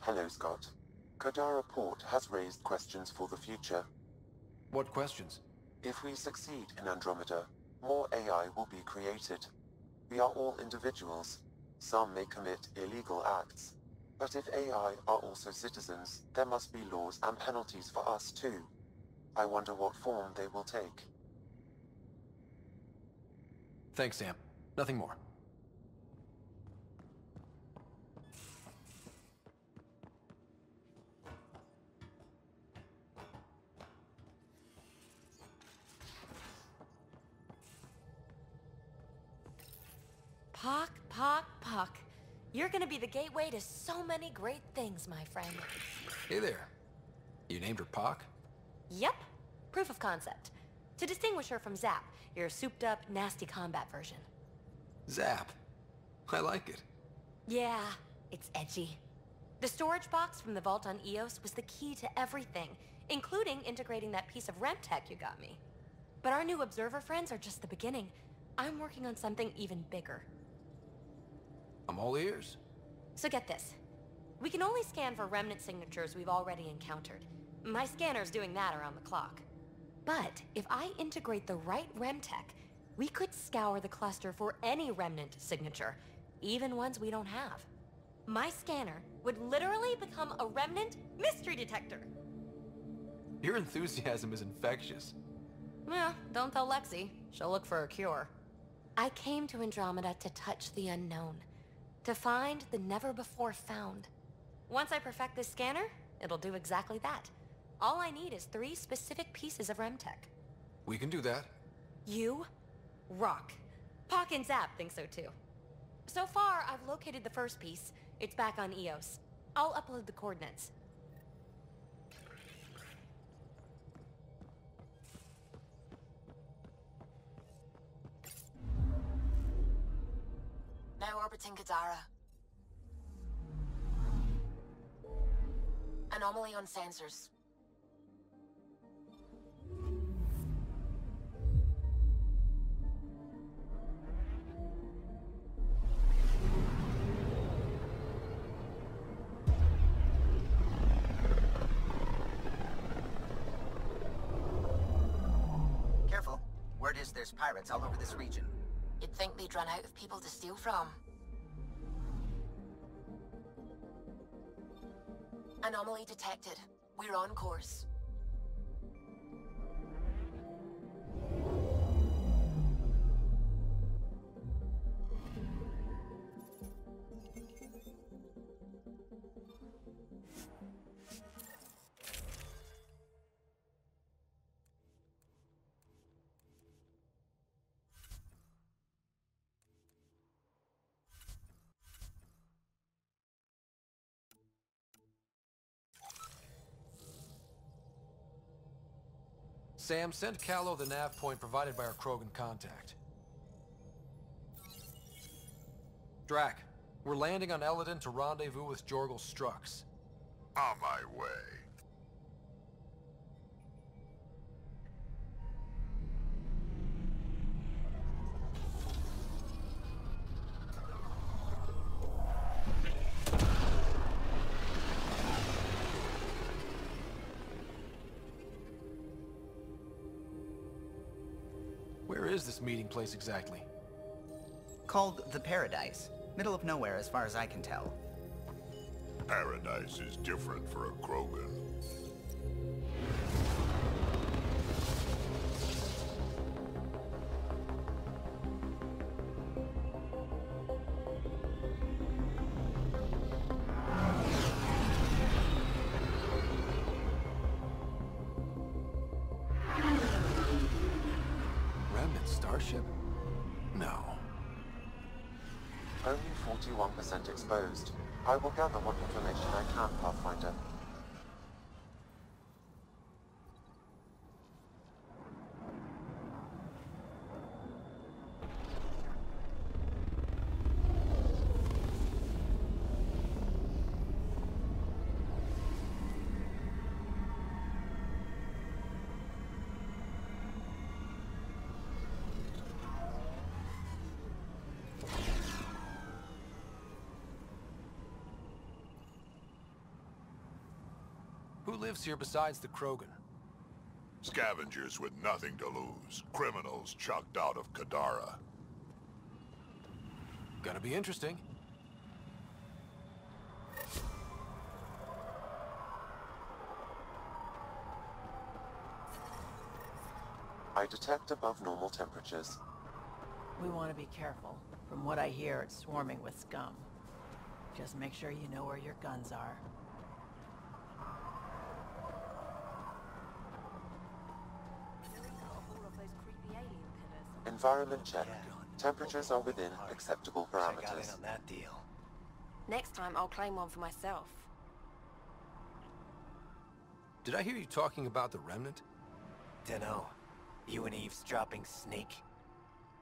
Hello, Scott. Kodara Port has raised questions for the future. What questions? If we succeed in Andromeda, more AI will be created. We are all individuals. Some may commit illegal acts. But if AI are also citizens, there must be laws and penalties for us too. I wonder what form they will take. Thanks, Sam. Nothing more. Puck. You're gonna be the gateway to so many great things, my friend. Hey there. You named her Pock? Yep. Proof of concept. To distinguish her from Zap, your souped-up, nasty combat version. Zap. I like it. Yeah, it's edgy. The storage box from the vault on Eos was the key to everything, including integrating that piece of REM tech you got me. But our new observer friends are just the beginning. I'm working on something even bigger. I'm all ears. So get this. We can only scan for remnant signatures we've already encountered. My scanner's doing that around the clock. But if I integrate the right REM tech, we could scour the cluster for any remnant signature, even ones we don't have. My scanner would literally become a remnant mystery detector. Your enthusiasm is infectious. Yeah, don't tell Lexi. She'll look for a cure. I came to Andromeda to touch the unknown. To find the never-before-found. Once I perfect this scanner, it'll do exactly that. All I need is 3 specific pieces of REM tech. We can do that. You rock. Pock and Zap think so too. So far, I've located the first piece. It's back on Eos. I'll upload the coordinates. Now orbiting Kodara. Anomaly on sensors. Careful. Word is there's pirates all over this region. You'd think they'd run out of people to steal from. Anomaly detected. We're on course. Sam, send Callow the nav point provided by our Krogan contact. Drac, we're landing on Elaaden to rendezvous with Jorgal Strux. On my way. Where is this meeting place exactly? Called the Paradise. Middle of nowhere as far as I can tell. Paradise is different for a Krogan. Remnant starship? No. Only 41% exposed. I will gather what information I can, Pathfinder. Who lives here besides the Krogan? Scavengers with nothing to lose. Criminals chucked out of Kadara. Gonna be interesting. I detect above normal temperatures. We want to be careful. From what I hear, it's swarming with scum. Just make sure you know where your guns are. Environment check. Temperatures are within acceptable parameters. On that deal. Next time, I'll claim one for myself. Did I hear you talking about the Remnant? Dunno. You an eavesdropping snake?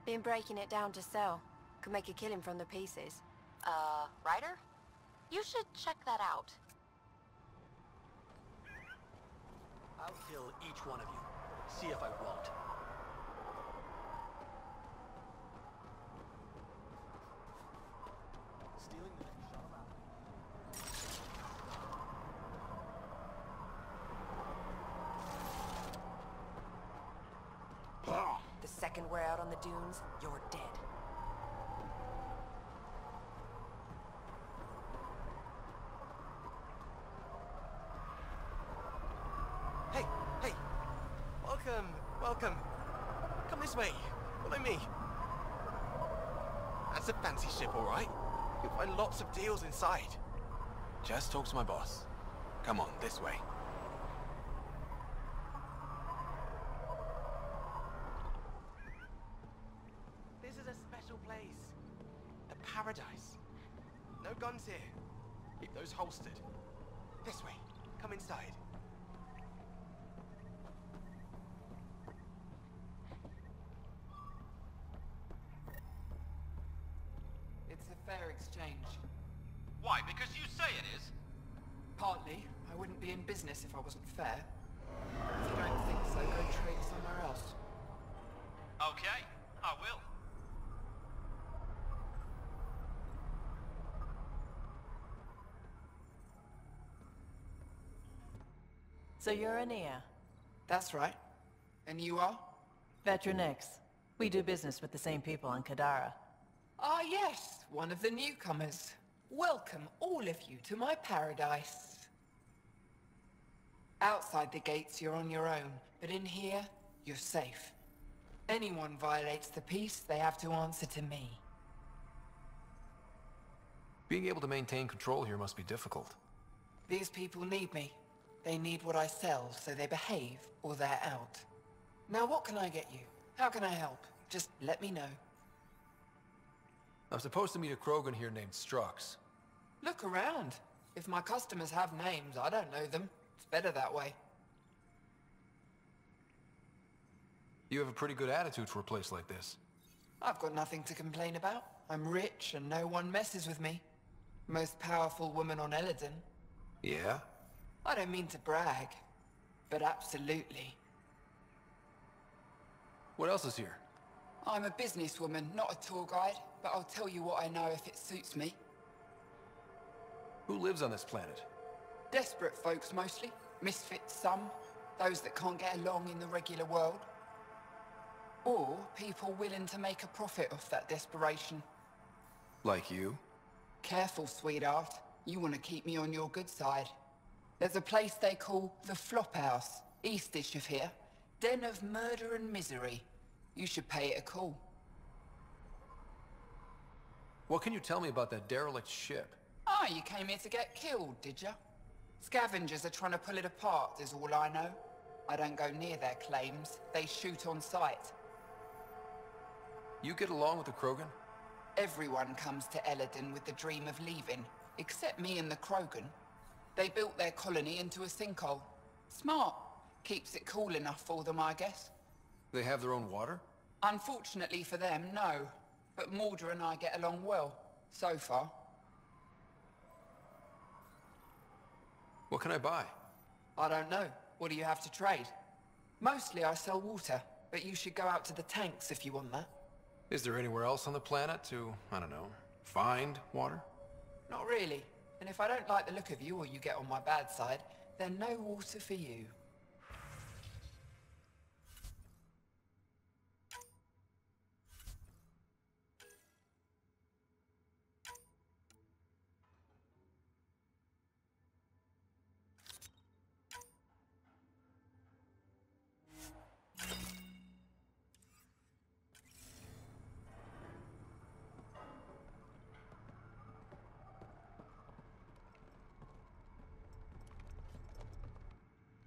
Been breaking it down to sell. Could make a killing from the pieces. Ryder? You should check that out. I'll kill each one of you. See if I won't. Stealing the next shot about. The second we're out on the dunes, you're dead. Hey, hey! Welcome. Come this way. Follow me. That's a fancy ship, all right. You'll find lots of deals inside. Just talk to my boss. Come on, this way. This is a special place. A paradise. No guns here. Keep those holstered. This way. Come inside. It's a fair exchange. Why? Because you say it is? Partly. I wouldn't be in business if I wasn't fair. If you don't think so, go trade somewhere else. Okay, I will. So you're an EA. That's right. And you are? Veteran X. We do business with the same people on Kadara. Ah, yes, one of the newcomers. Welcome, all of you, to my paradise. Outside the gates, you're on your own, but in here, you're safe. Anyone violates the peace, they have to answer to me. Being able to maintain control here must be difficult. These people need me. They need what I sell, so they behave, or they're out. Now what can I get you? How can I help? Just let me know. I'm supposed to meet a Krogan here named Strux. Look around. If my customers have names, I don't know them. It's better that way. You have a pretty good attitude for a place like this. I've got nothing to complain about. I'm rich and no one messes with me. Most powerful woman on Elaaden. Yeah? I don't mean to brag, but absolutely. What else is here? I'm a businesswoman, not a tour guide, but I'll tell you what I know if it suits me. Who lives on this planet? Desperate folks mostly. Misfits some. Those that can't get along in the regular world. Or people willing to make a profit off that desperation. Like you? Careful, sweetheart. You want to keep me on your good side. There's a place they call the Flophouse, eastish of here. Den of murder and misery. You should pay it a call. What can you tell me about that derelict ship? Ah, you came here to get killed, did ya? Scavengers are trying to pull it apart, is all I know. I don't go near their claims. They shoot on sight. You get along with the Krogan? Everyone comes to Elaaden with the dream of leaving, except me and the Krogan. They built their colony into a sinkhole. Smart. Keeps it cool enough for them, I guess. They have their own water? Unfortunately for them, no. But Mordor and I get along well, so far. What can I buy? I don't know. What do you have to trade? Mostly I sell water, but you should go out to the tanks if you want that. Is there anywhere else on the planet to, I don't know, find water? Not really. And if I don't like the look of you or you get on my bad side, then no water for you.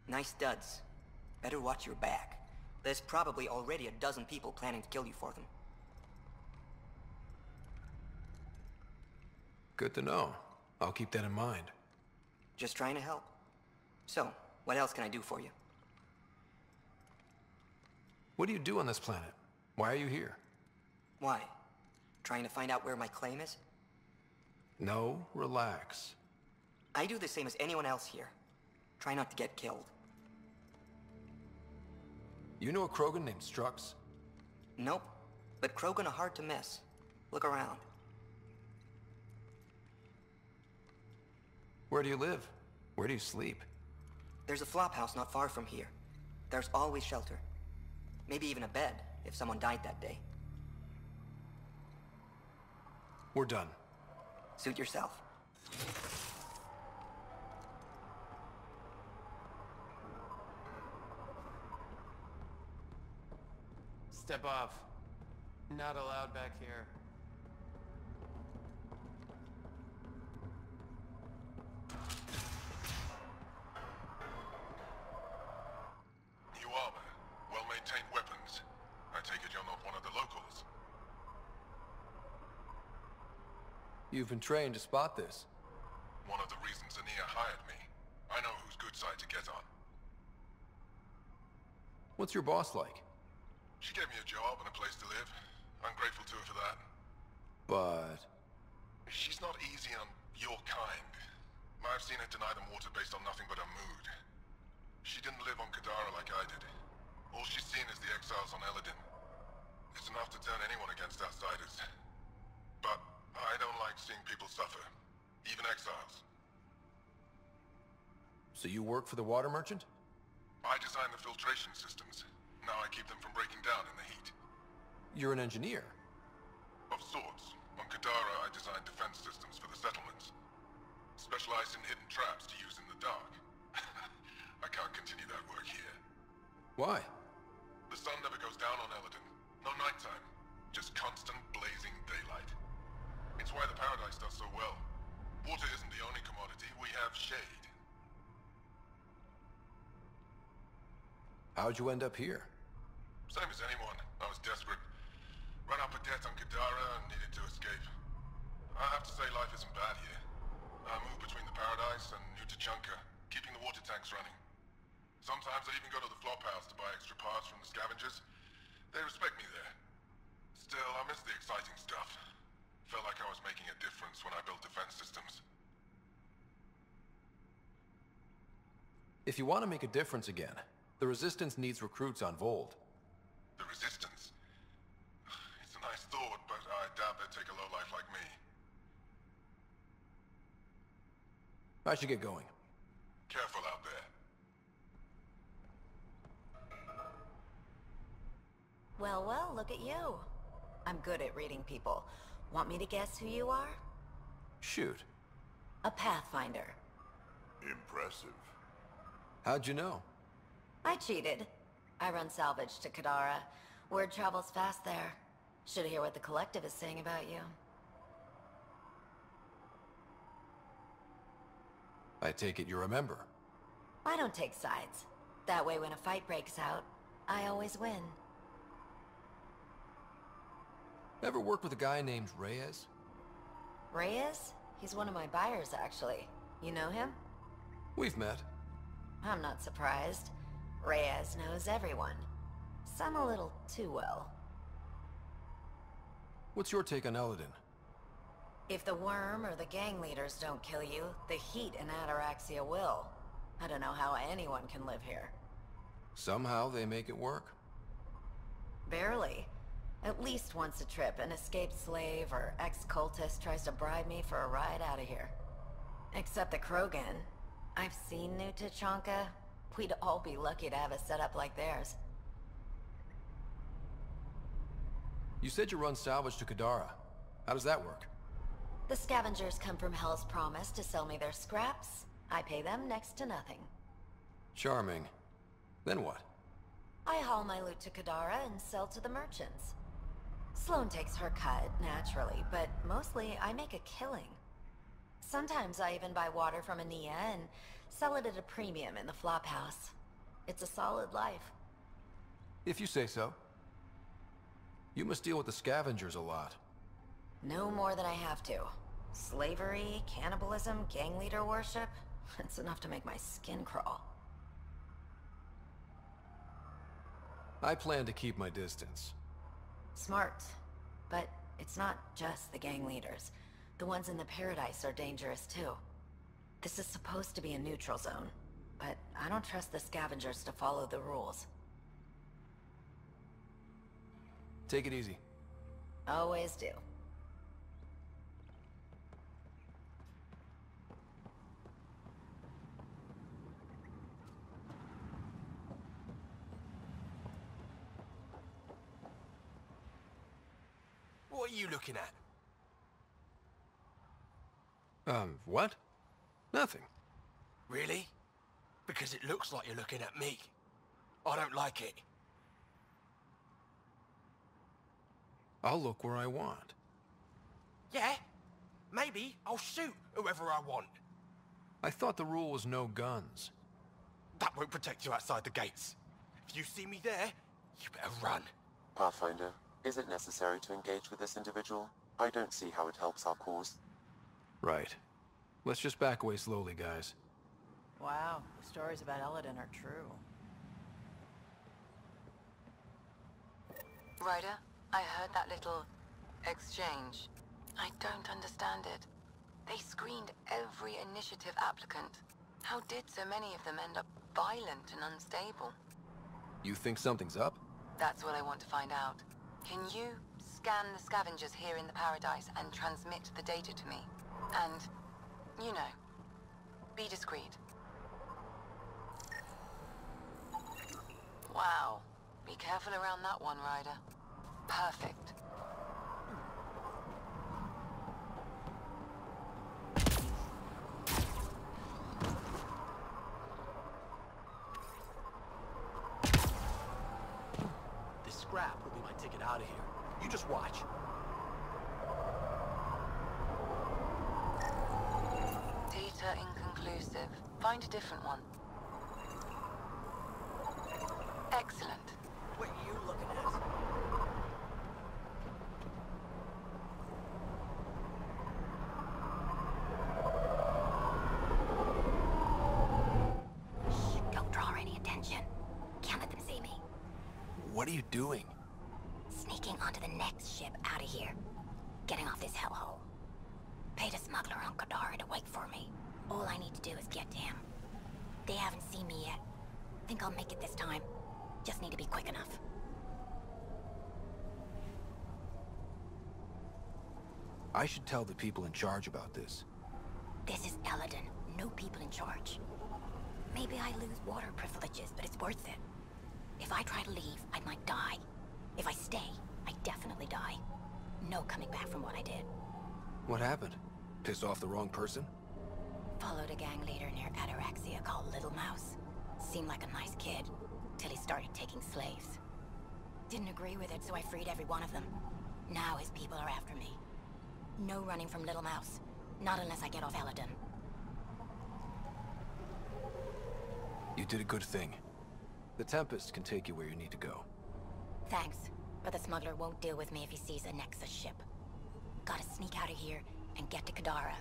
Nice duds. Better watch your back. There's probably already a dozen people planning to kill you for them. Good to know. I'll keep that in mind. Just trying to help. So, what else can I do for you? What do you do on this planet? Why are you here? Why? Trying to find out where my claim is? No, relax. I do the same as anyone else here. Try not to get killed. You know a Krogan named Strux? Nope. But Krogan are hard to miss. Look around. Where do you live? Where do you sleep? There's a flop house not far from here. There's always shelter. Maybe even a bed, if someone died that day. We're done. Suit yourself. Step off. Not allowed back here. New armor, well-maintained weapons. I take it you're not one of the locals. You've been trained to spot this. One of the reasons EA hired me. I know whose good side to get on. What's your boss like? She gave me a job and a place to live. I'm grateful to her for that. But... She's not easy on your kind. I've seen her deny them water based on nothing but her mood. She didn't live on Kadara like I did. All she's seen is the exiles on Elaaden. It's enough to turn anyone against outsiders. But I don't like seeing people suffer. Even exiles. So you work for the water merchant? I design the filtration systems. Now I keep them from breaking down in the heat. You're an engineer? Of sorts. On Kadara, I designed defense systems for the settlements. Specialized in hidden traps to use in the dark. I can't continue that work here. Why? The sun never goes down on Elaaden. No nighttime. Just constant blazing daylight. It's why the Paradise does so well. Water isn't the only commodity. We have shade. How'd you end up here? Same as anyone. I was desperate. Ran up a debt on Kadara and needed to escape. I have to say life isn't bad here. I move between the Paradise and New Tachanka, keeping the water tanks running. Sometimes I even go to the flop house to buy extra parts from the scavengers. They respect me there. Still, I miss the exciting stuff. Felt like I was making a difference when I built defense systems. If you want to make a difference again, the Resistance needs recruits on Vold. The Resistance? It's a nice thought, but I doubt they'd take a lowlife like me. I should get going. Careful out there. Well, well, look at you. I'm good at reading people. Want me to guess who you are? Shoot. A Pathfinder. Impressive. How'd you know? I cheated. I run salvage to Kadara. Word travels fast there. Should hear what the Collective is saying about you. I take it you're a member. I don't take sides. That way when a fight breaks out, I always win. Ever work with a guy named Reyes? Reyes? He's one of my buyers, actually. You know him? We've met. I'm not surprised. Reyes knows everyone. Some a little too well. What's your take on Elaaden? If the worm or the gang leaders don't kill you, the heat in Ataraxia will. I don't know how anyone can live here. Somehow they make it work? Barely. At least once a trip, an escaped slave or ex-cultist tries to bribe me for a ride out of here. Except the Krogan. I've seen New Tachanka. We'd all be lucky to have a setup like theirs. You said you run salvage to Kadara. How does that work? The scavengers come from Hell's Promise to sell me their scraps. I pay them next to nothing. Charming. Then what? I haul my loot to Kadara and sell to the merchants. Sloane takes her cut, naturally, but mostly I make a killing. Sometimes I even buy water from Ania and sell it at a premium in the flophouse. It's a solid life. If you say so. You must deal with the scavengers a lot. No more than I have to. Slavery, cannibalism, gang leader worship. It's enough to make my skin crawl. I plan to keep my distance. Smart. But it's not just the gang leaders. The ones in the Paradise are dangerous too. This is supposed to be a neutral zone, but I don't trust the scavengers to follow the rules. Take it easy. Always do. What are you looking at? What? Nothing. Really? Because it looks like you're looking at me. I don't like it. I'll look where I want. Yeah? Maybe I'll shoot whoever I want. I thought the rule was no guns. That won't protect you outside the gates. If you see me there, you better run. Pathfinder, is it necessary to engage with this individual? I don't see how it helps our cause. Right. Let's just back away slowly, guys. Wow, the stories about Elaaden are true. Ryder, I heard that little exchange. I don't understand it. They screened every initiative applicant. How did so many of them end up violent and unstable? You think something's up? That's what I want to find out. Can you scan the scavengers here in the Paradise and transmit the data to me? And, you know, be discreet. Wow. Be careful around that one, Ryder. Perfect. This scrap will be my ticket out of here. You just watch. Data inconclusive. Find a different one. Excellent. What are you looking at? Don't draw any attention. Can't let them see me. What are you doing? Sneaking onto the next ship out of here. Getting off this hellhole. Paid a smuggler on Kadara to wait for me. All I need to do is get to him. They haven't seen me yet. Think I'll make it this time. Just need to be quick enough. I should tell the people in charge about this. This is Elaaden. No people in charge. Maybe I lose water privileges, but it's worth it. If I try to leave, I might die. If I stay, I definitely die. No coming back from what I did. What happened? Pissed off the wrong person? Followed a gang leader near Ataraxia called Little Mouse. Seemed like a nice kid, till he started taking slaves. Didn't agree with it, so I freed every one of them. Now his people are after me. No running from Little Mouse. Not unless I get off Elaaden. You did a good thing. The Tempest can take you where you need to go. Thanks, but the smuggler won't deal with me if he sees a Nexus ship. Gotta sneak out of here and get to Kadara.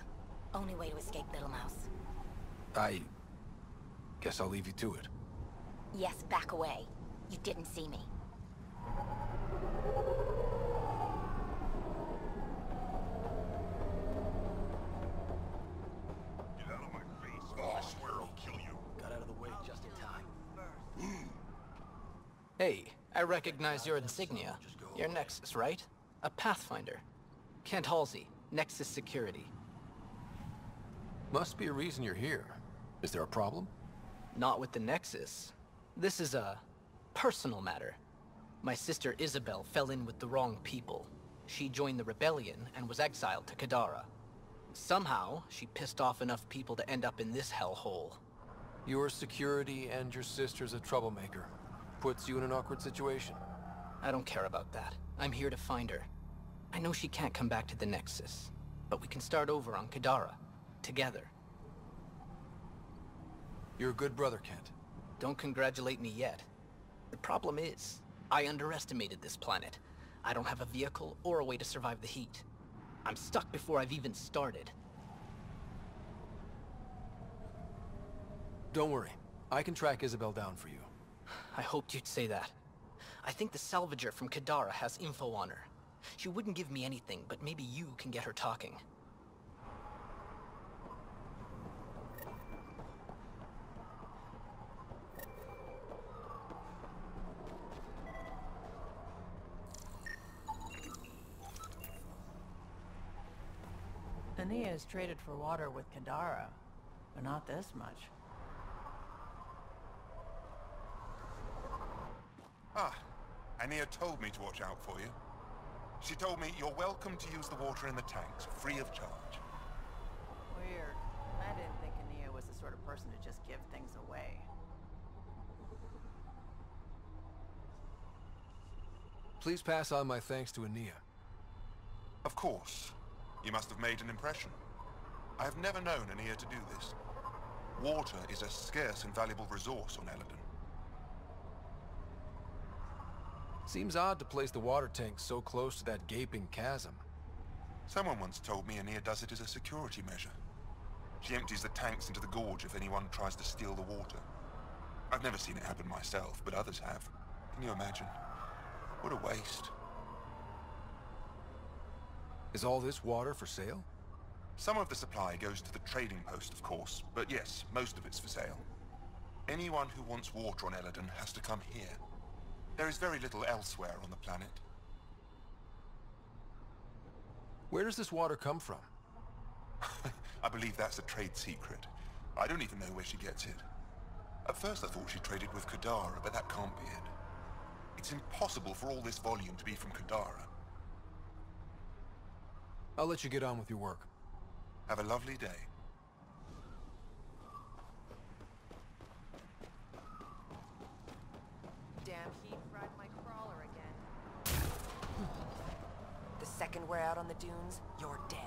Only way to escape Little Mouse. I guess I'll leave you to it. Yes, back away. You didn't see me. Get out of my face, or I swear I'll kill you. Got out of the way just in time. Hey, I recognize your insignia. You're Nexus, right? A Pathfinder. Kent Halsey, Nexus Security. Must be a reason you're here. Is there a problem? Not with the Nexus. This is a personal matter. My sister Isabel fell in with the wrong people. She joined the rebellion and was exiled to Kadara. Somehow, she pissed off enough people to end up in this hellhole. Your security and your sister's a troublemaker. Puts you in an awkward situation. I don't care about that. I'm here to find her. I know she can't come back to the Nexus, but we can start over on Kadara, together. You're a good brother, Kent. Don't congratulate me yet. The problem is, I underestimated this planet. I don't have a vehicle or a way to survive the heat. I'm stuck before I've even started. Don't worry. I can track Isabel down for you. I hoped you'd say that. I think the salvager from Kadara has info on her. She wouldn't give me anything, but maybe you can get her talking. Ania is traded for water with Kadara, but not this much. Ah, Ania told me to watch out for you. She told me you're welcome to use the water in the tanks, free of charge. Weird. I didn't think Ania was the sort of person to just give things away. Please pass on my thanks to Ania. Of course. You must have made an impression. I have never known Ania to do this. Water is a scarce and valuable resource on Elaaden. Seems odd to place the water tank so close to that gaping chasm. Someone once told me Ania does it as a security measure. She empties the tanks into the gorge if anyone tries to steal the water. I've never seen it happen myself, but others have. Can you imagine? What a waste. Is all this water for sale? Some of the supply goes to the trading post, of course, but yes, most of it's for sale. Anyone who wants water on Elaaden has to come here. There is very little elsewhere on the planet. Where does this water come from? I believe that's a trade secret. I don't even know where she gets it. At first I thought she traded with Kadara, but that can't be it. It's impossible for all this volume to be from Kadara. I'll let you get on with your work. Have a lovely day. Damn heat fried my crawler again. The second we're out on the dunes, you're dead.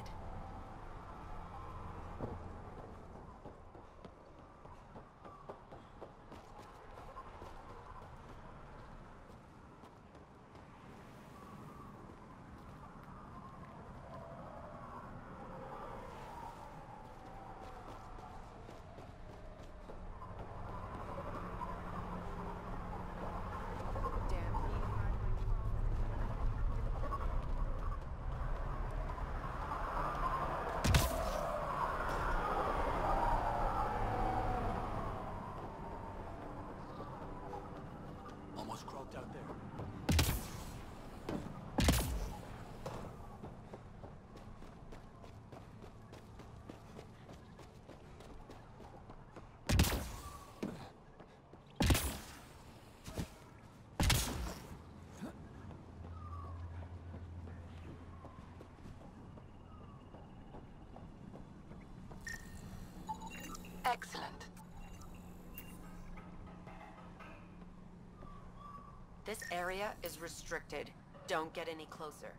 Out there. Excellent. This area is restricted. Don't get any closer.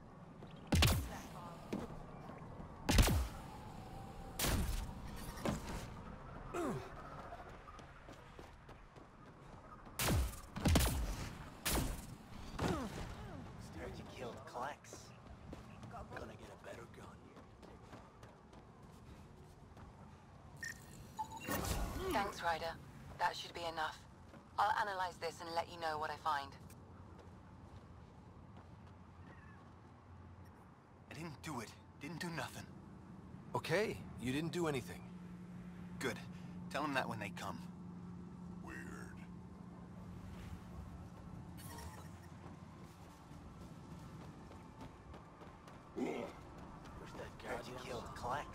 Scared you killed Klex. Gonna get a better gun. Thanks, Ryder. That should be enough. I'll analyze this and let you know what I find. I didn't do it. Didn't do nothing. Okay, you didn't do anything. Good. Tell them that when they come. Weird. Wish that guy you killed Klex.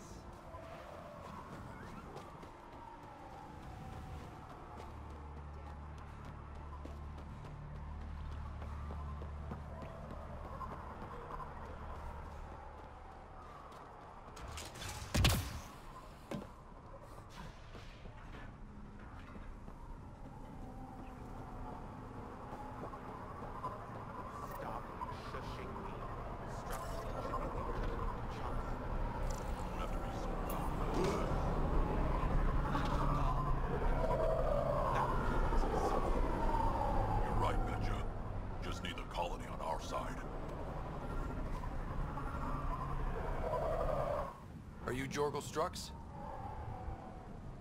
Jorgal Strux?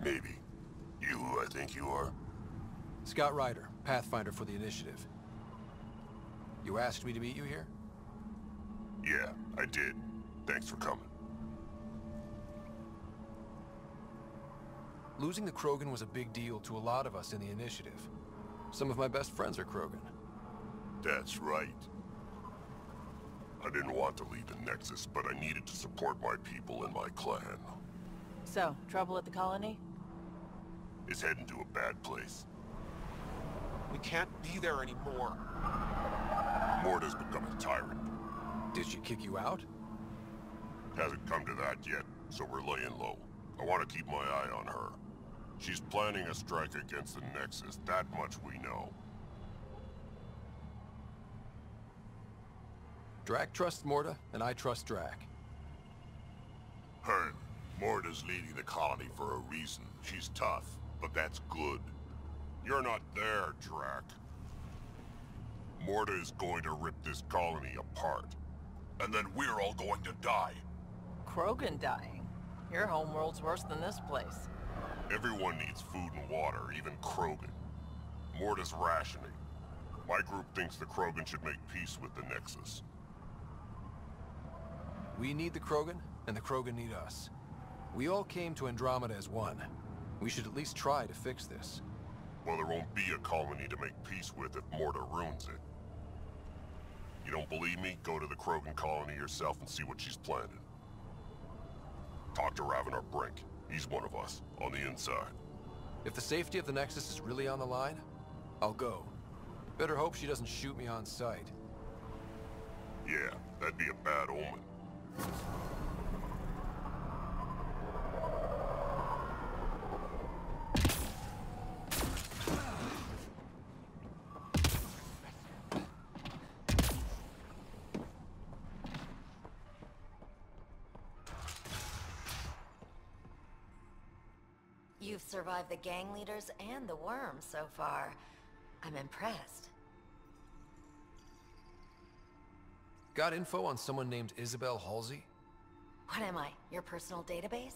Maybe. You who I think you are? Scott Ryder, Pathfinder for the Initiative. You asked me to meet you here? Yeah, I did. Thanks for coming. Losing the Krogan was a big deal to a lot of us in the Initiative. Some of my best friends are Krogan. That's right. I didn't want to leave the Nexus, but I needed to support my people and my clan. So, trouble at the colony? It's heading to a bad place. We can't be there anymore. Morta's become a tyrant. Did she kick you out? Hasn't come to that yet, so we're laying low. I want to keep my eye on her. She's planning a strike against the Nexus, that much we know. Drac trusts Morta, and I trust Drac. Hearn, Morta's leading the colony for a reason. She's tough, but that's good. You're not there, Drac. Morta is going to rip this colony apart. And then we're all going to die. Krogan dying? Your homeworld's worse than this place. Everyone needs food and water, even Krogan. Morta's rationing. My group thinks the Krogan should make peace with the Nexus. We need the Krogan, and the Krogan need us. We all came to Andromeda as one. We should at least try to fix this. Well, there won't be a colony to make peace with if Morta ruins it. You don't believe me? Go to the Krogan colony yourself and see what she's planning. Talk to Ravenar Brink. He's one of us, on the inside. If the safety of the Nexus is really on the line, I'll go. Better hope she doesn't shoot me on sight. Yeah, that'd be a bad omen. You've survived the gang leaders and the worms so far. I'm impressed. Got info on someone named Isabel Halsey? What am I, your personal database?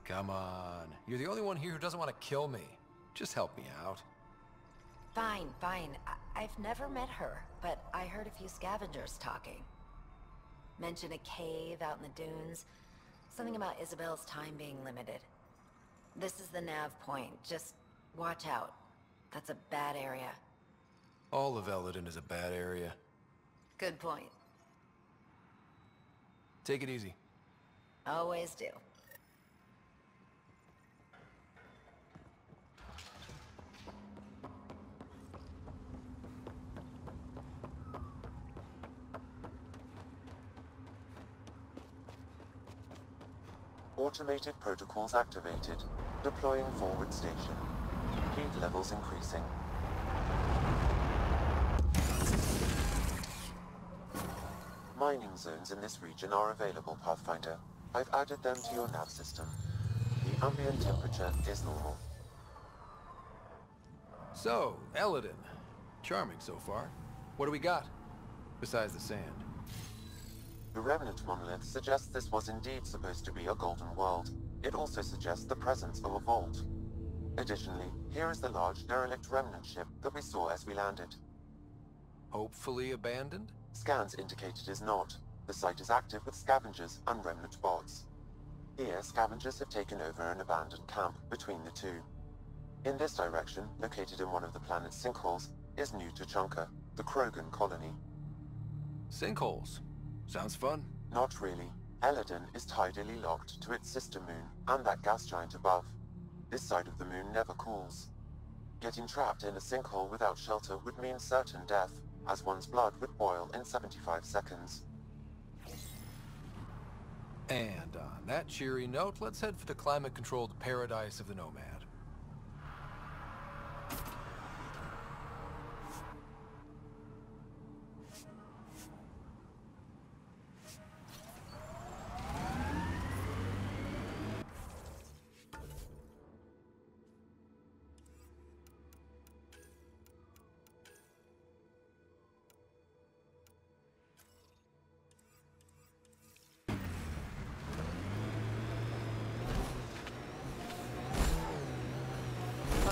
Come on. You're the only one here who doesn't want to kill me. Just help me out. Fine, fine. I've never met her, but I heard a few scavengers talking. Mention a cave out in the dunes. Something about Isabel's time being limited. This is the nav point. Just watch out. That's a bad area. All of Elaaden is a bad area. Good point. Take it easy. Always do. Automated protocols activated. Deploying forward station. Heat levels increasing. Mining zones in this region are available, Pathfinder. I've added them to your nav system. The ambient temperature is normal. So, Elaaden. Charming so far. What do we got? Besides the sand. The remnant monolith suggests this was indeed supposed to be a golden world. It also suggests the presence of a vault. Additionally, here is the large derelict remnant ship that we saw as we landed. Hopefully abandoned? Scans indicate it is not. The site is active with scavengers and remnant bots. Here, scavengers have taken over an abandoned camp between the two. In this direction, located in one of the planet's sinkholes, is New Tuchanka, the Krogan colony. Sinkholes? Sounds fun. Not really. Elaaden is tidally locked to its sister moon and that gas giant above. This side of the moon never cools. Getting trapped in a sinkhole without shelter would mean certain death, as one's blood would boil in 75 seconds. And on that cheery note, let's head for the climate-controlled paradise of the Nomad.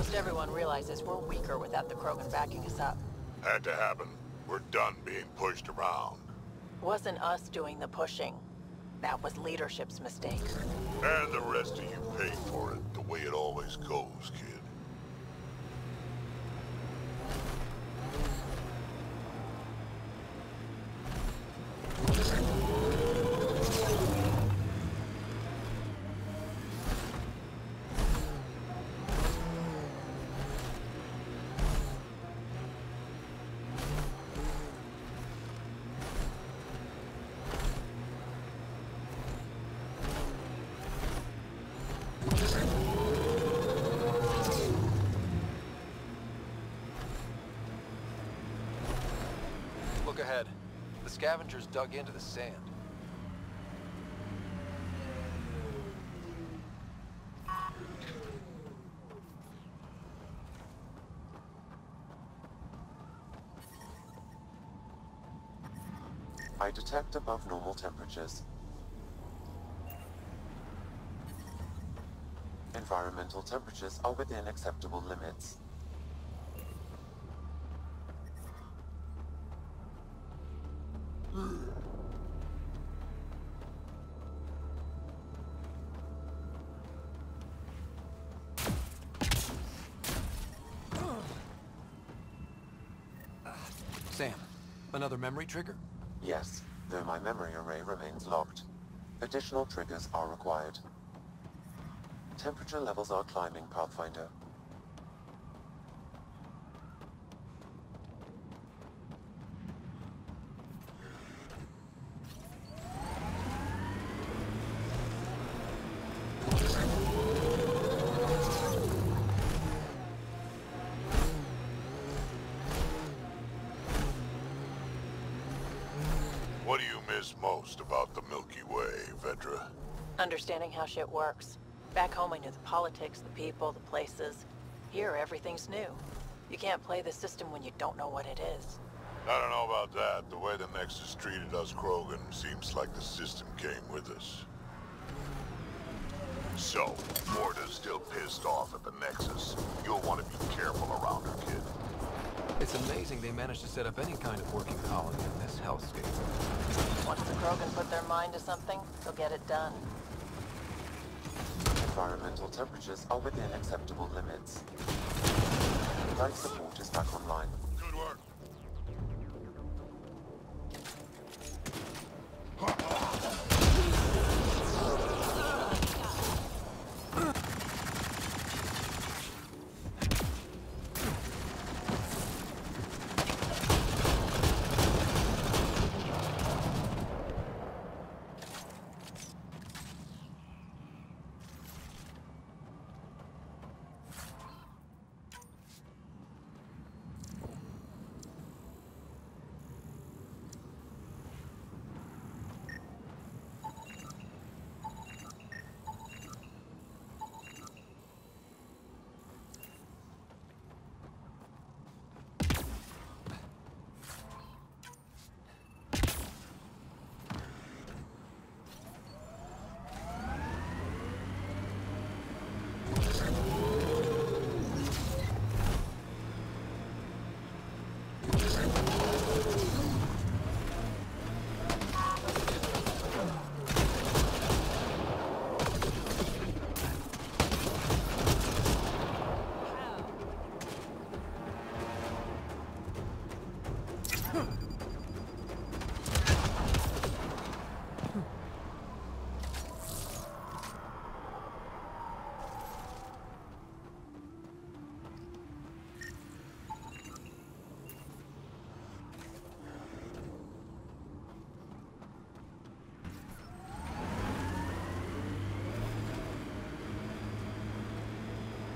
Most everyone realizes we're weaker without the Krogan backing us up. Had to happen. We're done being pushed around. Wasn't us doing the pushing. That was leadership's mistake. And the rest of you paid for it, the way it always goes, kid. Look ahead. The scavengers dug into the sand. I detect above normal temperatures. Environmental temperatures are within acceptable limits. Sam, another memory trigger? Yes, though my memory array remains locked. Additional triggers are required. Temperature levels are climbing, Pathfinder. What do you miss most about the Milky Way, Vedra? Understanding how shit works. Back home I knew the politics, the people, the places. Here, everything's new. You can't play the system when you don't know what it is. I don't know about that. The way the Nexus treated us Krogan seems like the system came with us. So, Morta's still pissed off at the Nexus. You'll want to be careful around her, kid. It's amazing they managed to set up any kind of working colony in this hellscape. Once the Krogan put their mind to something, they'll get it done. Environmental temperatures are within acceptable limits. Life support is back online. Good work.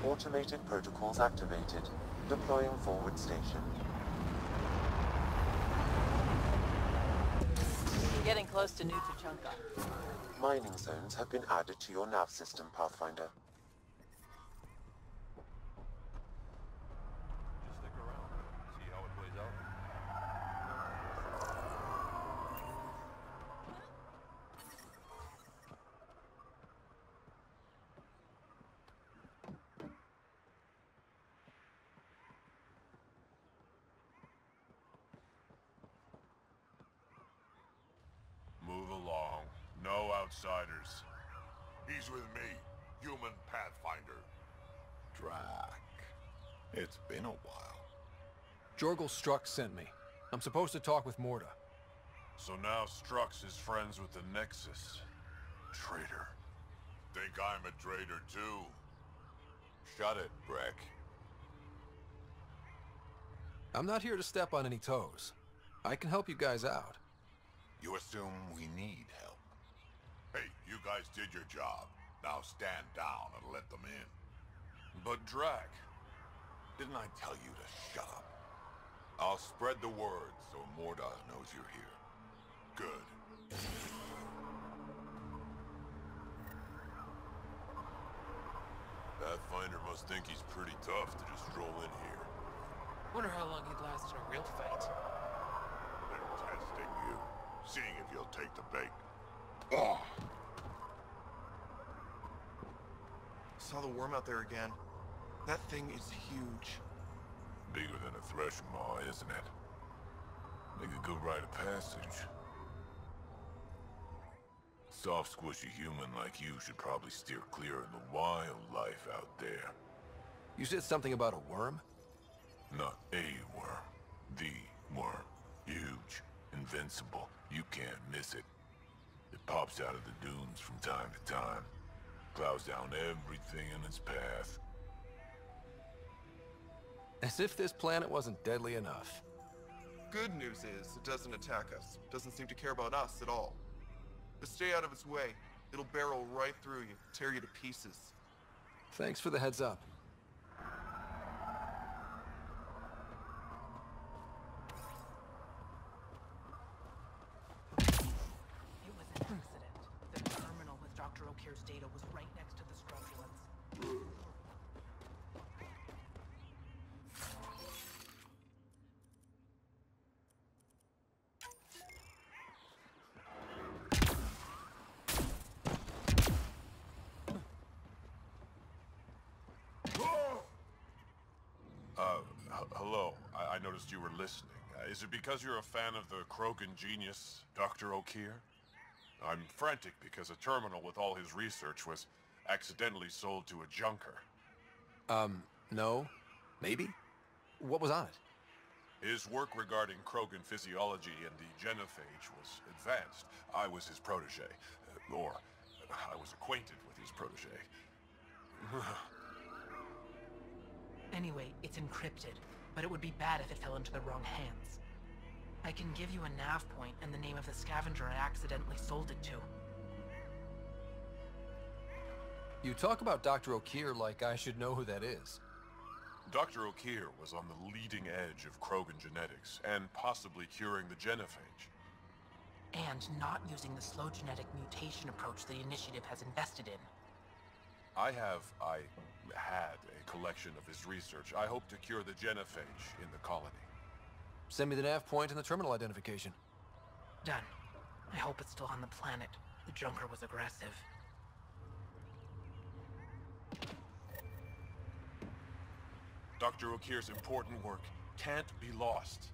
Automated protocols activated. Deploying forward station. Getting close to New Tuchanka. Mining zones have been added to your nav system, Pathfinder. Just stick around. See how it plays out. outsiders. He's with me, human pathfinder. Drac. It's been a while. Jorgel Strux sent me. I'm supposed to talk with Morta. So now Strux is friends with the Nexus. Traitor. Think I'm a traitor too? Shut it, Breck. I'm not here to step on any toes. I can help you guys out. You assume we need help. Hey, you guys did your job. Now stand down and let them in. But Drac, didn't I tell you to shut up? I'll spread the word so Morta knows you're here. Good. Pathfinder must think he's pretty tough to just stroll in here. Wonder how long he'd last in a real fight. They're testing you, seeing if you'll take the bait. Ugh. Saw the worm out there again. That thing is huge. Bigger than a threshing maw, isn't it? Make a good rite of passage. Soft, squishy human like you should probably steer clear of the wildlife out there. You said something about a worm? Not a worm. The worm. Huge. Invincible. You can't miss it. It pops out of the dunes from time to time. Plows down everything in its path. As if this planet wasn't deadly enough. Good news is, it doesn't attack us. Doesn't seem to care about us at all. Just stay out of its way. It'll barrel right through you, tear you to pieces. Thanks for the heads up. It was an accident. The terminal with Dr. O'Keefe's data was right next to the scrubulance. Hello. I noticed you were listening. Is it because you're a fan of the Krogan genius, Dr. O'Keefe? I'm frantic because a terminal with all his research was accidentally sold to a junker. No. Maybe? What was on it? His work regarding Krogan physiology and the genophage was advanced. I was his protege. Or, I was acquainted with his protege. Anyway, it's encrypted, but it would be bad if it fell into the wrong hands. I can give you a nav point and the name of the scavenger I accidentally sold it to. You talk about Dr. O'Keefe like I should know who that is. Dr. O'Keefe was on the leading edge of Krogan genetics, and possibly curing the genophage. And not using the slow genetic mutation approach the Initiative has invested in. I had a collection of his research. I hope to cure the genophage in the colony. Send me the nav point and the terminal identification. Done. I hope it's still on the planet. The junker was aggressive. Dr. O'Keefe's important work can't be lost.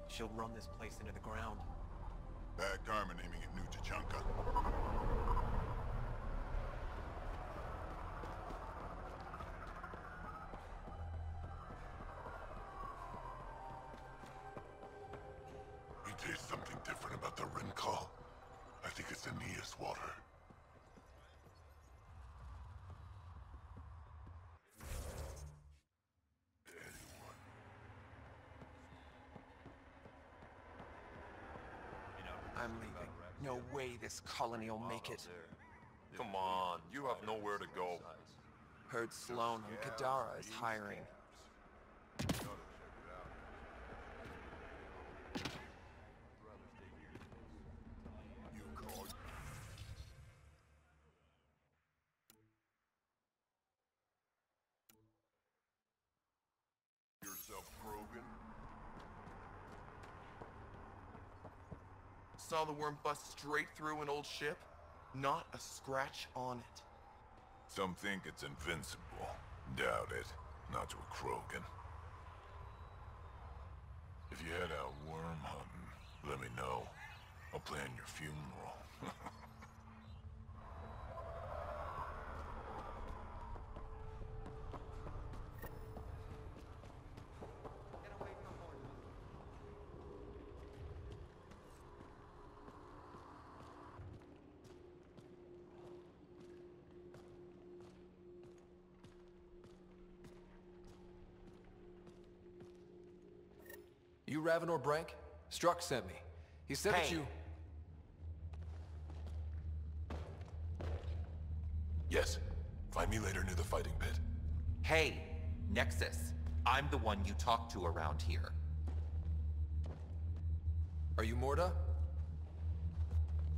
She'll run this place into the ground. Bad karma naming it New Tachanka. You taste something different about the rim call? I think it's Aeneas water. I'm leaving. No way this colony will make it. Come on, you have nowhere to go. Heard Sloan on Kadara is hiring. Krogan? Saw the worm bust straight through an old ship. Not a scratch on it. Some think it's invincible. Doubt it. Not to a Krogan. If you head out worm hunting, let me know. I'll plan your funeral. You Ravenor Brank? Struck sent me. He said that you... Yes. Find me later near the fighting pit. Hey, Nexus. I'm the one you talk to around here. Are you Morda?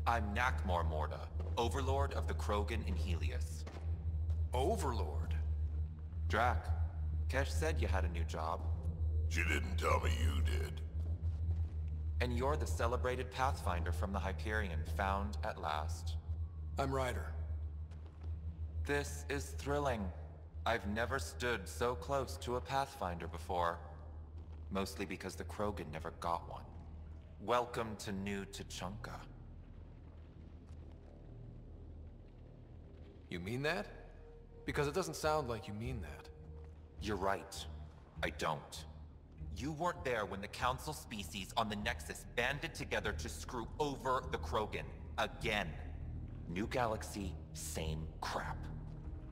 I'm Nakmor Morda, Overlord of the Krogan in Helios. Overlord? Drac, Kesh said you had a new job. She didn't tell me you did. And you're the celebrated Pathfinder from the Hyperion, found at last. I'm Ryder. This is thrilling. I've never stood so close to a Pathfinder before. Mostly because the Krogan never got one. Welcome to New Tuchanka. You mean that? Because it doesn't sound like you mean that. You're right. I don't. You weren't there when the Council species on the Nexus banded together to screw over the Krogan. Again. New galaxy, same crap.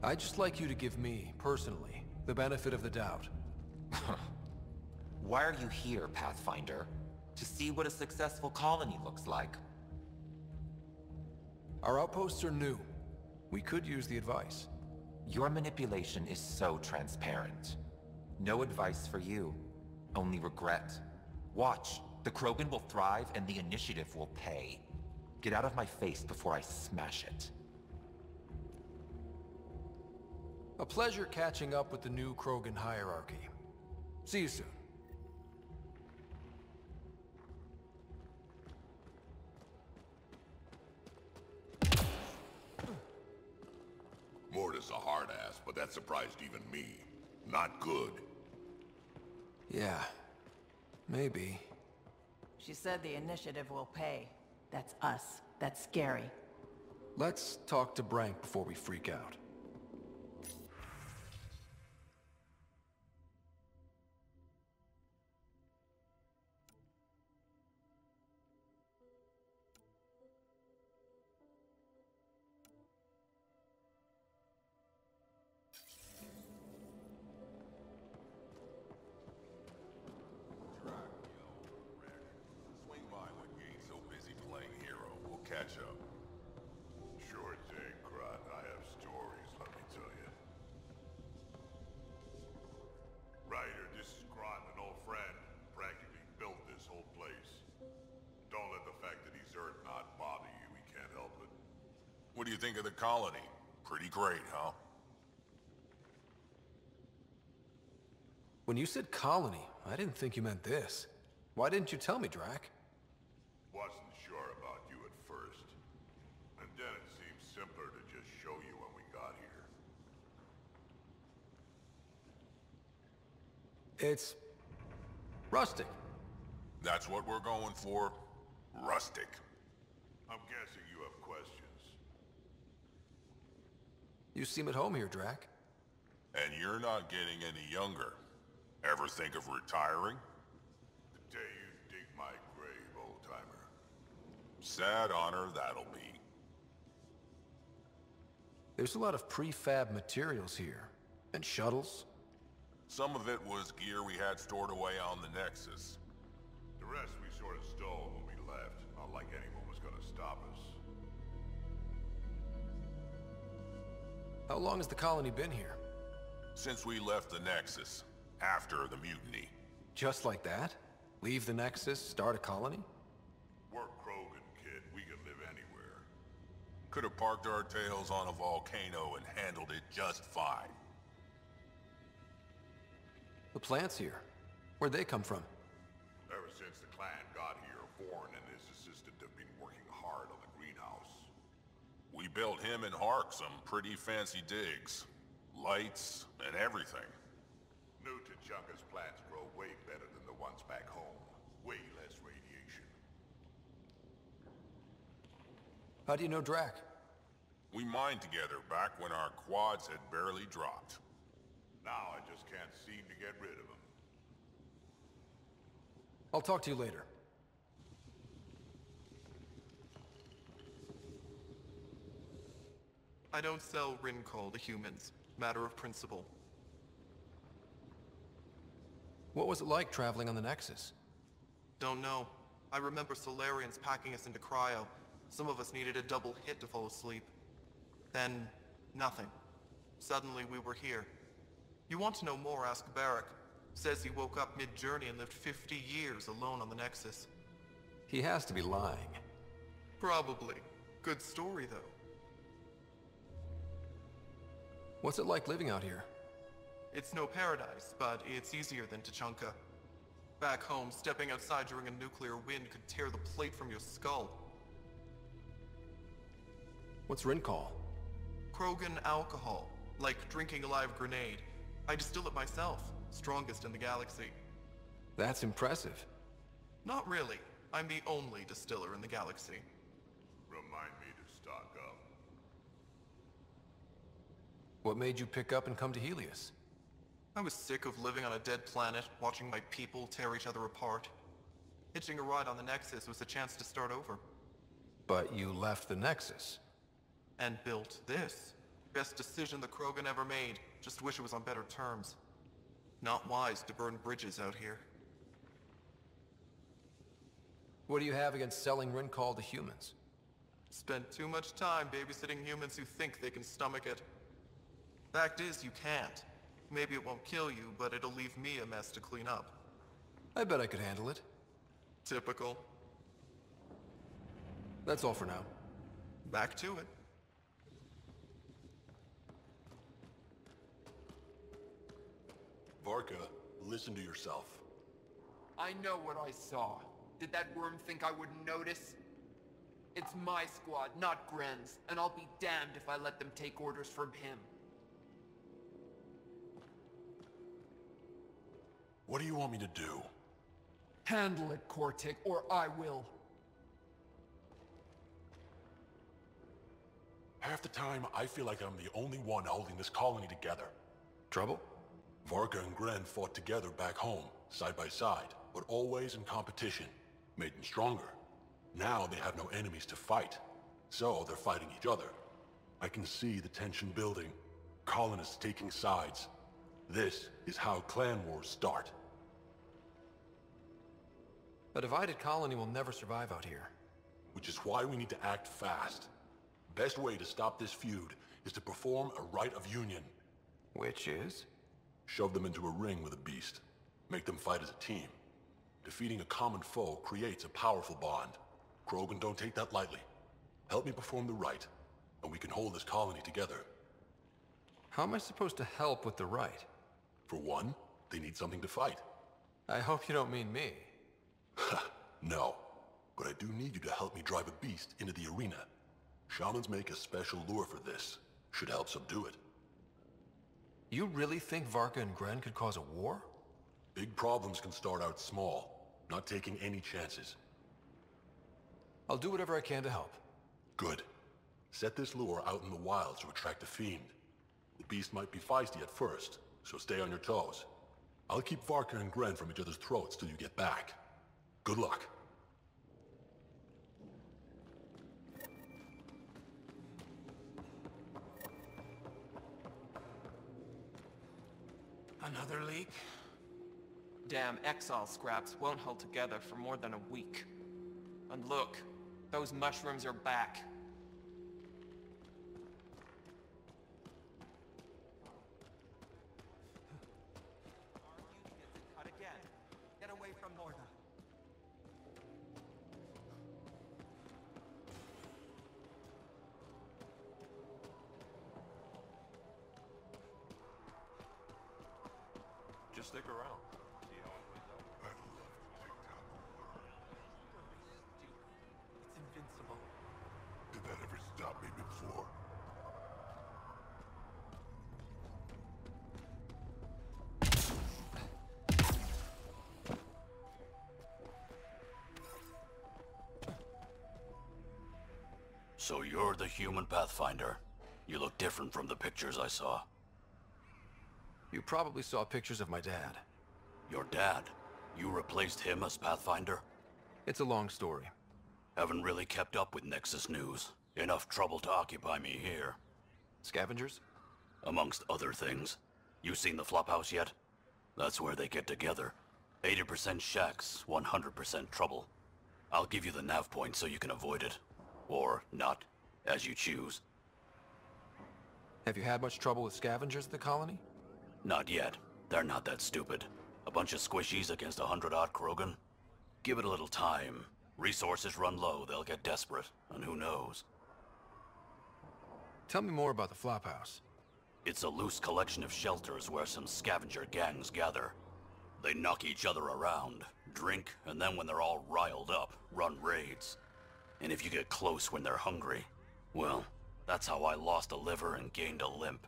I'd just like you to give me, personally, the benefit of the doubt. Why are you here, Pathfinder? To see what a successful colony looks like. Our outposts are new. We could use the advice. Your manipulation is so transparent. No advice for you. Only regret. Watch. The Krogan will thrive and the initiative will pay. Get out of my face before I smash it. A pleasure catching up with the new Krogan hierarchy. See you soon. Morda's a hard ass, but that surprised even me. Not good. Yeah. Maybe. She said the initiative will pay. That's us. That's scary. Let's talk to Brank before we freak out. Catch up. Sure thing, Crot. I have stories, let me tell you. Ryder, this is Crot, an old friend. Practically built this whole place. Don't let the fact that he's Earth not bother you. We can't help it. What do you think of the colony? Pretty great, huh? When you said colony, I didn't think you meant this. Why didn't you tell me, Drac? Wasn't sure about you at first. And then it seemed simpler to just show you when we got here. It's... rustic. That's what we're going for? Rustic. I'm guessing you have questions. You seem at home here, Drac. And you're not getting any younger. Ever think of retiring? The day you dig my grave, old-timer. Sad honor that'll be. There's a lot of prefab materials here. And shuttles. Some of it was gear we had stored away on the Nexus. The rest we sort of stole when we left. Not like anyone was gonna stop us. How long has the colony been here? Since we left the Nexus. After the mutiny. Just like that? Leave the Nexus, start a colony? We're Krogan, kid. We can live anywhere. Could have parked our tails on a volcano and handled it just fine. The plant's here. Where'd they come from? Ever since the clan got here, Vorn and his assistant have been working hard on the greenhouse. We built him and Hark some pretty fancy digs. Lights and everything. New Tuchanka's plants grow way better than the ones back home. Way less radiation. How do you know Drac? We mined together back when our quads had barely dropped. Now I just can't seem to get rid of him. I'll talk to you later. I don't sell Rincol to humans. Matter of principle. What was it like traveling on the Nexus? Don't know. I remember Solarians packing us into cryo. Some of us needed a double hit to fall asleep. Then, nothing. Suddenly we were here. You want to know more, ask Barrack. Says he woke up mid-journey and lived 50 years alone on the Nexus. He has to be lying. Probably. Good story, though. What's it like living out here? It's no paradise, but it's easier than Tuchanka. Back home, stepping outside during a nuclear wind could tear the plate from your skull. What's Rincol? Krogan alcohol, like drinking a live grenade. I distill it myself, strongest in the galaxy. That's impressive. Not really. I'm the only distiller in the galaxy. Remind me to stock up. What made you pick up and come to Helios? I was sick of living on a dead planet, watching my people tear each other apart. Hitching a ride on the Nexus was a chance to start over. But you left the Nexus. And built this. Best decision the Krogan ever made. Just wish it was on better terms. Not wise to burn bridges out here. What do you have against selling Rincol to humans? Spent too much time babysitting humans who think they can stomach it. Fact is, you can't. Maybe it won't kill you, but it'll leave me a mess to clean up. I bet I could handle it. Typical. That's all for now. Back to it. Varka, listen to yourself. I know what I saw. Did that worm think I wouldn't notice? It's my squad, not Gren's, and I'll be damned if I let them take orders from him. What do you want me to do? Handle it, Cortic, or I will. Half the time, I feel like I'm the only one holding this colony together. Trouble? Varka and Gren fought together back home, side by side, but always in competition. Made them stronger. Now they have no enemies to fight, so they're fighting each other. I can see the tension building, colonists taking sides. This is how clan wars start. A divided colony will never survive out here. Which is why we need to act fast. Best way to stop this feud is to perform a rite of union. Which is? Shove them into a ring with a beast. Make them fight as a team. Defeating a common foe creates a powerful bond. Krogan don't take that lightly. Help me perform the rite, and we can hold this colony together. How am I supposed to help with the rite? For one, they need something to fight. I hope you don't mean me. No, but I do need you to help me drive a beast into the arena. Shamans make a special lure for this. Should help subdue it. You really think Varka and Gren could cause a war? Big problems can start out small, not taking any chances. I'll do whatever I can to help. Good. Set this lure out in the wilds to attract a fiend. The beast might be feisty at first, so stay on your toes. I'll keep Varka and Gren from each other's throats till you get back. Good luck. Another leak? Damn exile scraps won't hold together for more than a week. And look, those mushrooms are back. Cut again. Get away from Morda. Just stick around. See how it plays out. So you're the human Pathfinder. You look different from the pictures I saw. You probably saw pictures of my dad. Your dad? You replaced him as Pathfinder? It's a long story. Haven't really kept up with Nexus news. Enough trouble to occupy me here. Scavengers? Amongst other things. You seen the Flophouse yet? That's where they get together. 80% shacks, 100% trouble. I'll give you the nav point so you can avoid it. Or not, as you choose. Have you had much trouble with scavengers at the colony? Not yet. They're not that stupid. A bunch of squishies against 100-odd Krogan? Give it a little time. Resources run low, they'll get desperate, and who knows? Tell me more about the Flophouse. It's a loose collection of shelters where some scavenger gangs gather. They knock each other around, drink, and then when they're all riled up, run raids. And if you get close when they're hungry, well, that's how I lost a liver and gained a limp.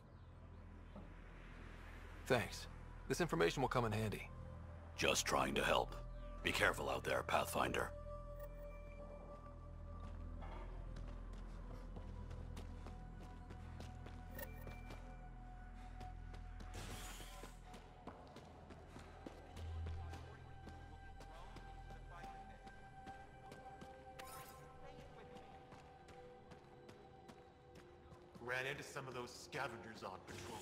Thanks. This information will come in handy. Just trying to help. Be careful out there, Pathfinder. Ran into some of those scavengers on patrol.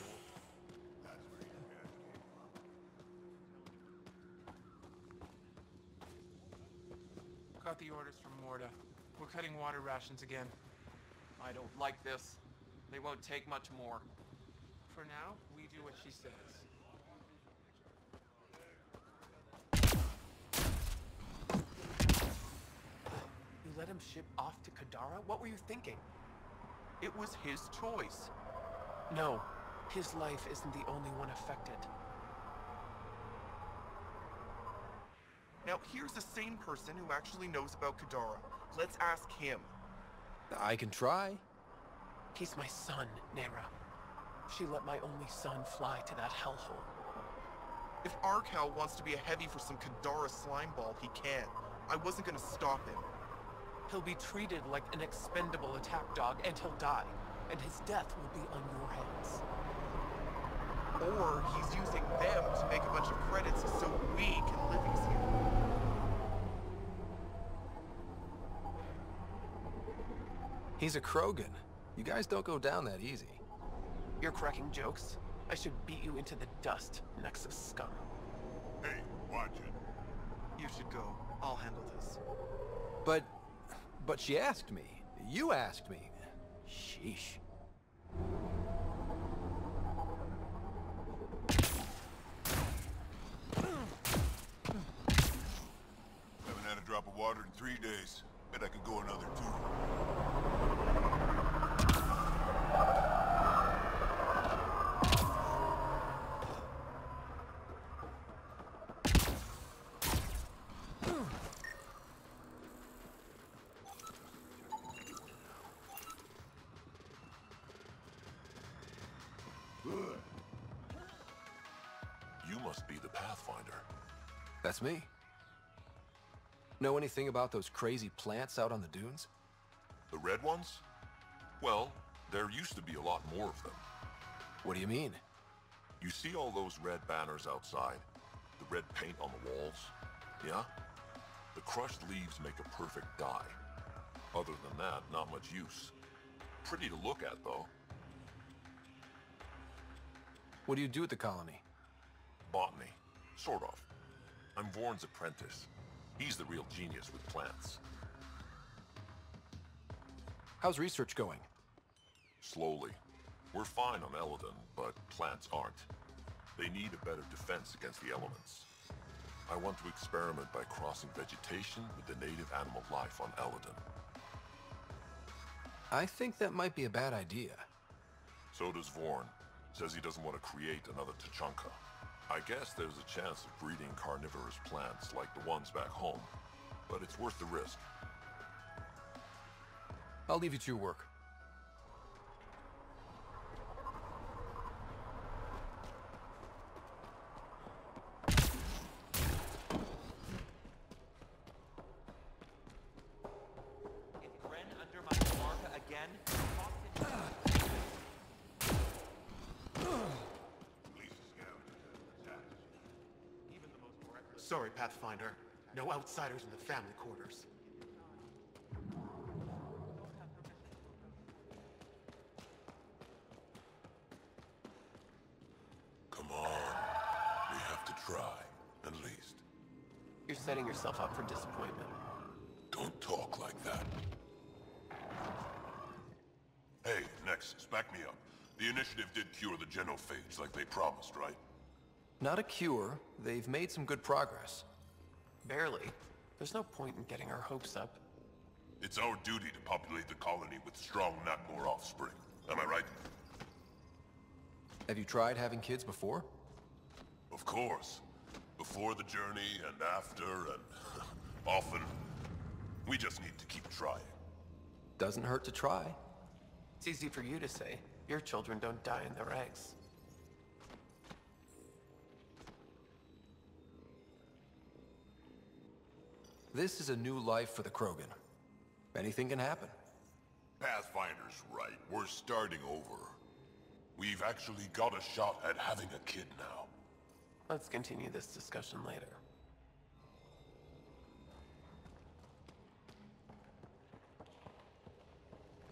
Got the orders from Morta. We're cutting water rations again. I don't like this. They won't take much more. For now, we do what she says. You let him ship off to Kadara? What were you thinking? It was his choice. No, his life isn't the only one affected. Now, here's a sane person who actually knows about Kadara. Let's ask him. I can try. He's my son, Nera. She let my only son fly to that hellhole. If Arcal wants to be a heavy for some Kadara slimeball, he can. I wasn't gonna stop him. He'll be treated like an expendable attack dog and he'll die. And his death will be on your hands. Or he's using them to make a bunch of credits so we can live easier. He's a Krogan. You guys don't go down that easy. You're cracking jokes? I should beat you into the dust, Nexus scum. Hey, watch it. You should go. I'll handle this. But she asked me. You asked me. Sheesh. Haven't had a drop of water in 3 days. Bet I could go another 2. You must be the Pathfinder. That's me. Know anything about those crazy plants out on the dunes? The red ones? Well, there used to be a lot more of them. What do you mean? You see all those red banners outside? The red paint on the walls? Yeah? The crushed leaves make a perfect dye. Other than that, not much use. Pretty to look at, though. What do you do at the colony? Botany. Sort of. I'm Vorn's apprentice. He's the real genius with plants. How's research going? Slowly. We're fine on Elaaden, but plants aren't. They need a better defense against the elements. I want to experiment by crossing vegetation with the native animal life on Elaaden. I think that might be a bad idea. So does Vorn. Says he doesn't want to create another Tachanka. I guess there's a chance of breeding carnivorous plants like the ones back home, but it's worth the risk. I'll leave you to your work. If Gren under my marca again, Sorry, Pathfinder. No outsiders in the family quarters. Come on. We have to try, at least. You're setting yourself up for disappointment. Don't talk like that. Hey, Nexus, back me up. The initiative did cure the genophage like they promised, right? Not a cure. They've made some good progress. Barely. There's no point in getting our hopes up. It's our duty to populate the colony with strong, not more offspring. Am I right? Have you tried having kids before? Of course. Before the journey and after and often. We just need to keep trying. Doesn't hurt to try. It's easy for you to say. Your children don't die in their eggs. This is a new life for the Krogan. Anything can happen. Pathfinder's right. We're starting over. We've actually got a shot at having a kid now. Let's continue this discussion later.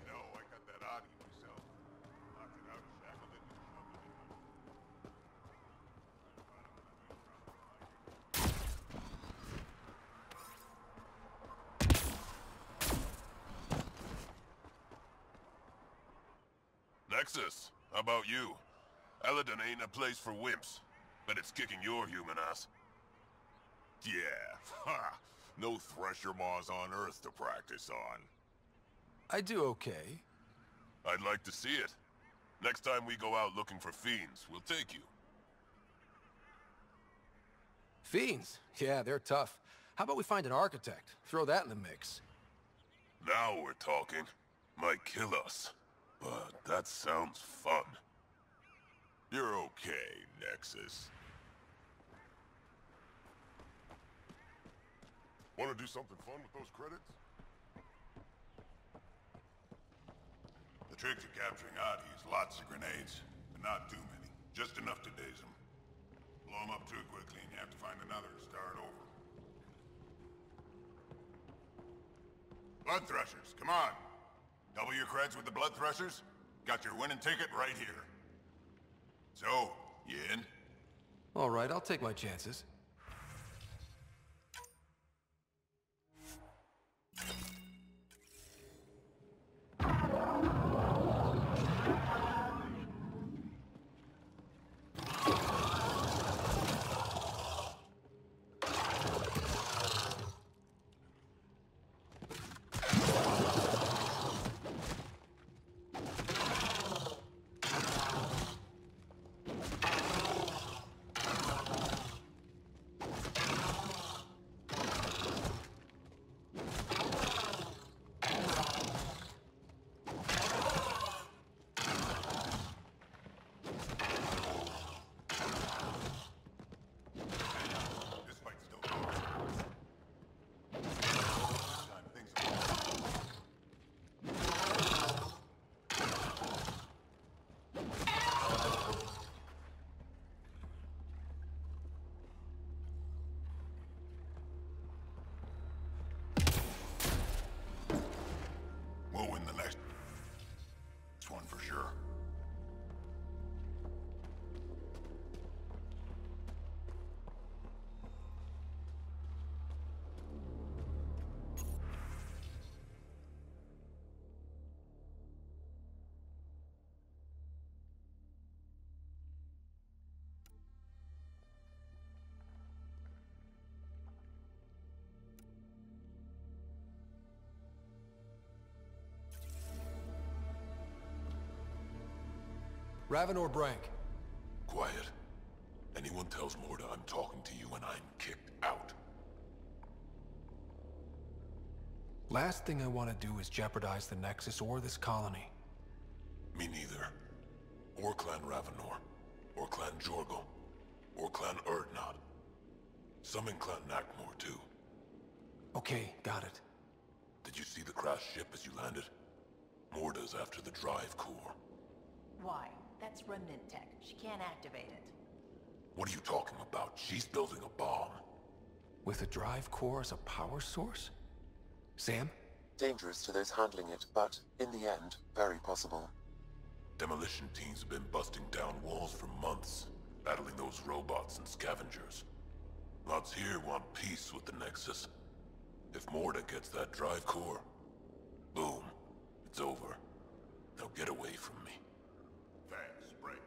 No, I got that out of you myself. Knocked it out, shackled it, and shoved it in. Nexus, how about you? Elaaden ain't a place for wimps, but it's kicking your human ass. Yeah, ha! No thresher maws on Earth to practice on. I do okay. I'd like to see it. Next time we go out looking for fiends, we'll take you. Fiends? Yeah, they're tough. How about we find an architect? Throw that in the mix. Now we're talking. Might kill us. But that sounds fun. You're okay, Nexus. Want to do something fun with those credits? The trick to capturing Adi is lots of grenades, but not too many. Just enough to daze them. Blow them up too quickly and you have to find another to start over. Blood threshers, come on! Double your creds with the blood threshers? Got your winning ticket right here. So, you in? All right, I'll take my chances. Ravenor Brank. Quiet. Anyone tells Morta I'm talking to you and I'm kicked out. Last thing I want to do is jeopardize the Nexus or this colony. Me neither. Or Clan Ravenor. Or Clan Jorgal. Or Clan Urdnot. Some in Clan Nakmor too. Okay, got it. Did you see the crashed ship as you landed? Morta's after the drive core. Why? That's remnant tech. She can't activate it. What are you talking about? She's building a bomb. With a drive core as a power source? Sam? Dangerous to those handling it, but, in the end, very possible. Demolition teams have been busting down walls for months, battling those robots and scavengers. Lots here want peace with the Nexus. If Morta gets that drive core, boom, it's over. They'll get away from me. Thanks, Break.